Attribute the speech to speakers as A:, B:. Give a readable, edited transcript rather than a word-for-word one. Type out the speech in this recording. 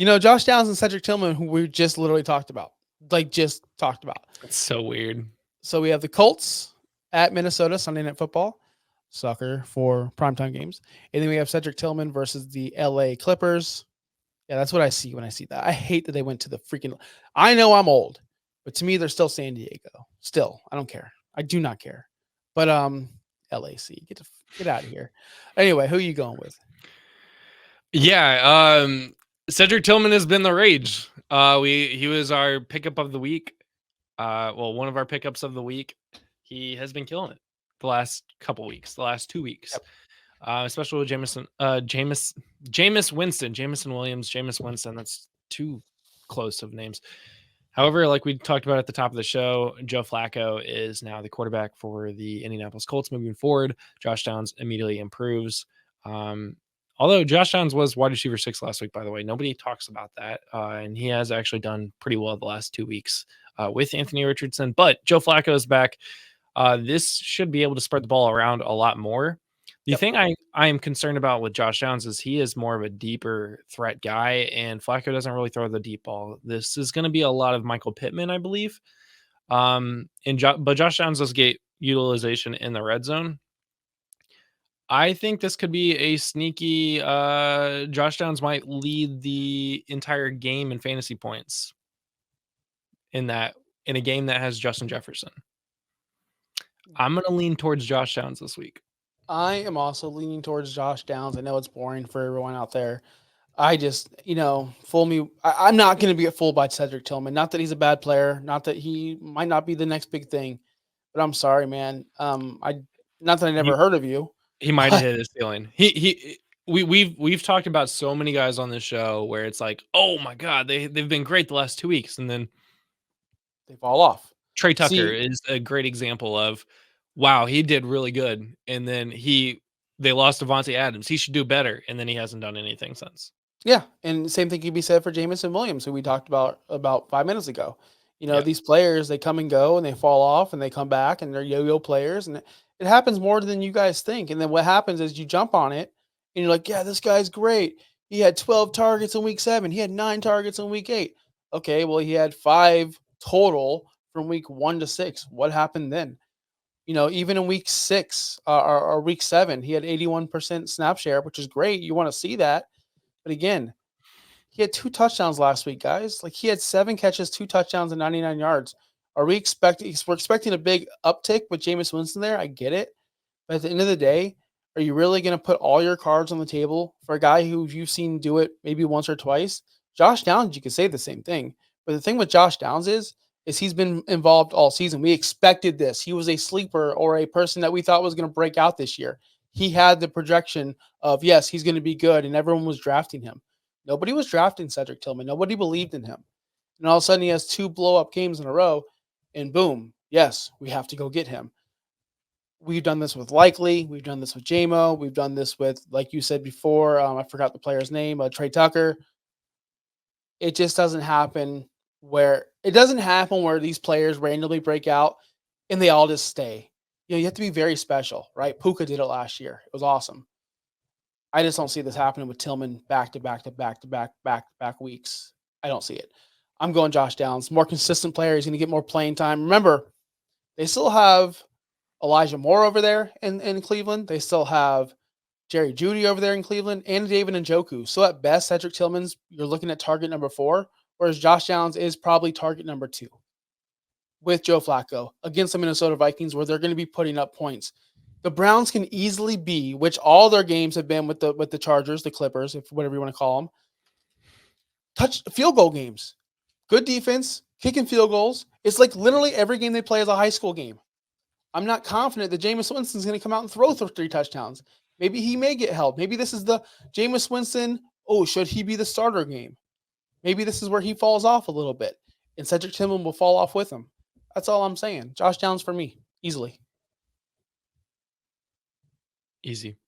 A: Josh Downs and Cedric Tillman, who we just literally talked about. Just talked about.
B: It's so weird.
A: So we have the Colts at Minnesota, Sunday Night Football, sucker for primetime games. And then we have Cedric Tillman versus the LA Clippers. Yeah, that's what I see when I see that. I hate that they went to the freaking. I know I'm old, but to me, they're still San Diego. Still, I don't care. I do not care. But LAC, get out of here. Anyway, who are you going with?
B: Yeah, Cedric Tillman has been the rage. He was our pickup of the week. One of our pickups of the week. He has been killing it the last couple weeks, the last 2 weeks.
A: Yep.
B: Especially with Jameis Williams, Jameis Winston. That's too close of names. However, like we talked about at the top of the show, Joe Flacco is now the quarterback for the Indianapolis Colts moving forward. Josh Downs immediately improves. Although Josh Downs was wide receiver 6 last week, by the way, nobody talks about that. And he has actually done pretty well the last 2 weeks with Anthony Richardson. But Joe Flacco is back. This should be able to spread the ball around a lot more. The thing I am concerned about with Josh Downs is he is more of a deeper threat guy, and Flacco doesn't really throw the deep ball. This is going to be a lot of Michael Pittman, I believe. But Josh Downs does get utilization in the red zone. I think this could be a sneaky. Josh Downs might lead the entire game in fantasy points in a game that has Justin Jefferson. I'm going to lean towards Josh Downs this week.
A: I am also leaning towards Josh Downs. I know it's boring for everyone out there. I just, fool me. I'm not going to be fooled by Cedric Tillman. Not that he's a bad player. Not that he might not be the next big thing. But I'm sorry, man. Not that I never heard of you.
B: He might have hit his ceiling. We've talked about so many guys on this show where it's like, oh my God, they've been great the last 2 weeks, and then
A: they fall off.
B: Trey Tucker is a great example of, wow, he did really good, and then they lost Devontae Adams. He should do better, and then he hasn't done anything since.
A: Yeah, and same thing could be said for Jameson Williams, who we talked about 5 minutes ago. These players, they come and go, and they fall off, and they come back, and they're yo-yo players, and it happens more than you guys think. And then what happens is you jump on it, and you're like, yeah, this guy's great. He had 12 targets in week 7. He had 9 targets in week 8. Okay, well, he had 5 total from week 1 to 6. What happened then? Even in week 6 or week 7, he had 81% snap share, which is great. You want to see that. But again, he had 2 touchdowns last week, guys. Like, he had 7 catches, 2 touchdowns, and 99 yards. We're expecting a big uptick with Jameis Winston there? I get it. But at the end of the day, are you really going to put all your cards on the table for a guy who you've seen do it maybe once or twice? Josh Downs, you could say the same thing. But the thing with Josh Downs is he's been involved all season. We expected this. He was a sleeper or a person that we thought was going to break out this year. He had the projection of, yes, he's going to be good, and everyone was drafting him. Nobody was drafting Cedric Tillman. Nobody believed in him. And all of a sudden, he has 2 blow-up games in a row, and boom, yes, we have to go get him. We've done this with Likely. We've done this with JMO. We've done this with, like you said before, I forgot the player's name, Trey Tucker. It just doesn't happen where these players randomly break out and they all just stay. You have to be very special, right? Puka did it last year. It was awesome. I just don't see this happening with Tillman back to back weeks. I don't see it. I'm going Josh Downs. More consistent player. He's going to get more playing time. Remember, they still have Elijah Moore over there in Cleveland. They still have Jerry Jeudy over there in Cleveland and David Njoku. So at best, Cedric Tillman's, you're looking at target number 4, whereas Josh Downs is probably target number 2 with Joe Flacco against the Minnesota Vikings, where they're going to be putting up points. The Browns can easily be, which all their games have been with the Chargers, the Clippers, if whatever you want to call them, field goal games. Good defense, kicking field goals. It's like literally every game they play is a high school game. I'm not confident that Jameis Winston's going to come out and throw 3 touchdowns. Maybe he may get held. Maybe this is the Jameis Winston, should he be the starter game? Maybe this is where he falls off a little bit, and Cedric Tillman will fall off with him. That's all I'm saying. Josh Downs for me, easily.
B: Easy.